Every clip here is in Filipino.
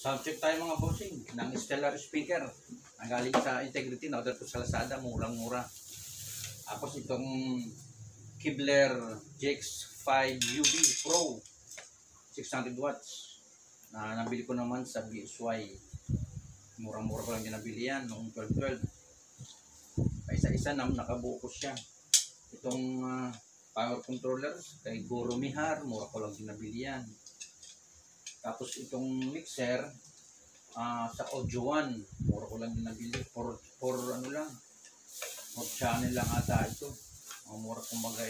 Soundcheck tayo mga bossing ng Stellar speaker. Ang galing sa Integrity, na-order ko sa Lazada, murang-mura. Tapos itong Kibler GX5 UV Pro 600 watts na nabili ko naman sa BSY. Murang-mura ko lang din nabili yan noong 12-12. Isa-isa na nakabuo ko siya. Itong power controller kay Guru Mihar, mura ko lang din nabili yan. Tapos itong mixer sa Audio One, mura ko lang din nabili. For ano lang, for channel lang ata ito. Mura kumbaga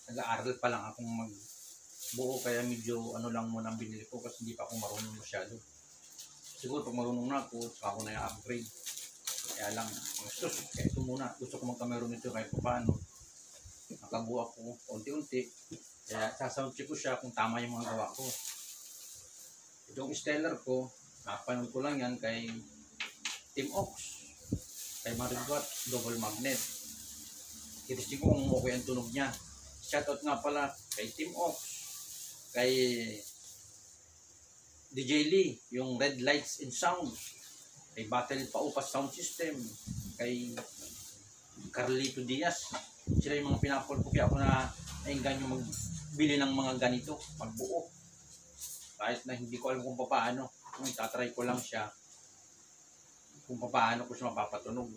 nag-aaral pa lang akong magbuo, kaya medyo ano lang muna ang binili ko kasi hindi pa ako marunong masyado. Siguro pag marunong na ako, saka ako na i-upgrade. Kaya lang, kaya ito muna. Gusto ko magkameron nito kahit paano. Nakabuo ako unti-unti. Kaya sasoundcheck ko siya kung tama yung mga gawa ko. Itong Stellar ko, napanood ko lang yan kay Team Ox. Kay Marigot, double magnet. Kitising ko kung okay ang tunog niya. Shoutout nga pala kay Team Ox. Kay DJ Lee, yung Red Lights and Sound. Kay Battle Paupas Sound System. Kay Carlito Diaz. Sila yung mga pinapol ko, kaya ako na nainganyo magbili ng mga ganito, magbuo. Kahit na hindi ko alam kung paano, tatry ko lang siya kung paano ko siya mapapatunog.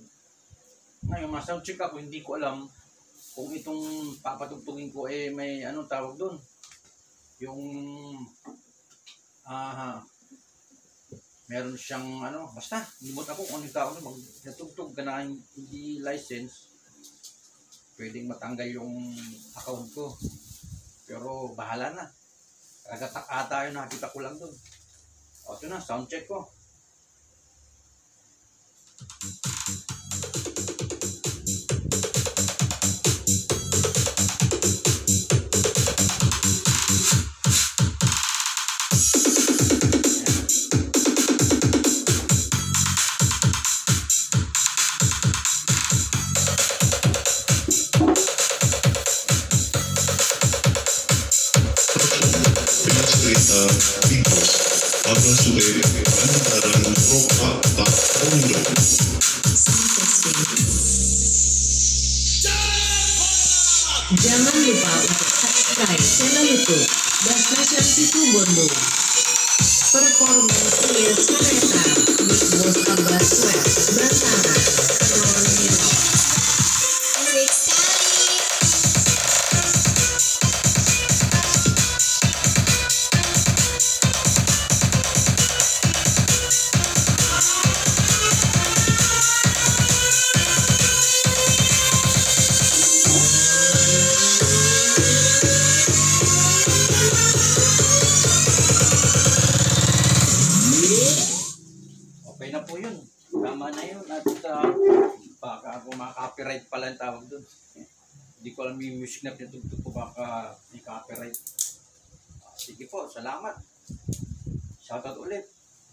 Ngayon, soundcheck ako, hindi ko alam kung itong papatugtugin ko may anong tawag doon. Yung meron siyang basta, limot ako kung anong tawag doon. Natugtog ka na hindi license, pwedeng matanggal yung account ko. Pero bahala na. Kagatak ata yun, nakita ko lang doon. O, ito na, soundcheck ko. Jangan lupa untuk subscribe channel YouTube Dasnasya Situbondo. Performance Yes Kereta Big Boss Abbas Web Bantara Kenal Nilo. Okay na po yun. Tama na yun. At baka ako maka-copyright pala ang tawag doon. Hindi ko alam yung music na pinatugtog ko, baka may copyright. Sige po, salamat. Shoutout ulit.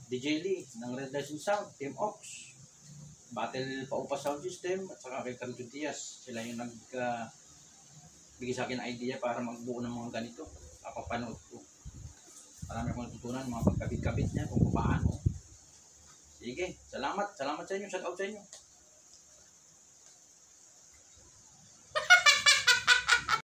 DJ Lee ng Red Lights and Sound, Team Ox, Battle Paupas Sound System, at saka kay Carlito Diaz. Sila yung bigay sa akin ng idea para magbuo ng mga ganito. Papapanood ko. Marami akong natutunan, mga pagkabit-kabit niya, kung paano. Sige, salamat. Salamat sa inyo. Shout out sa inyo.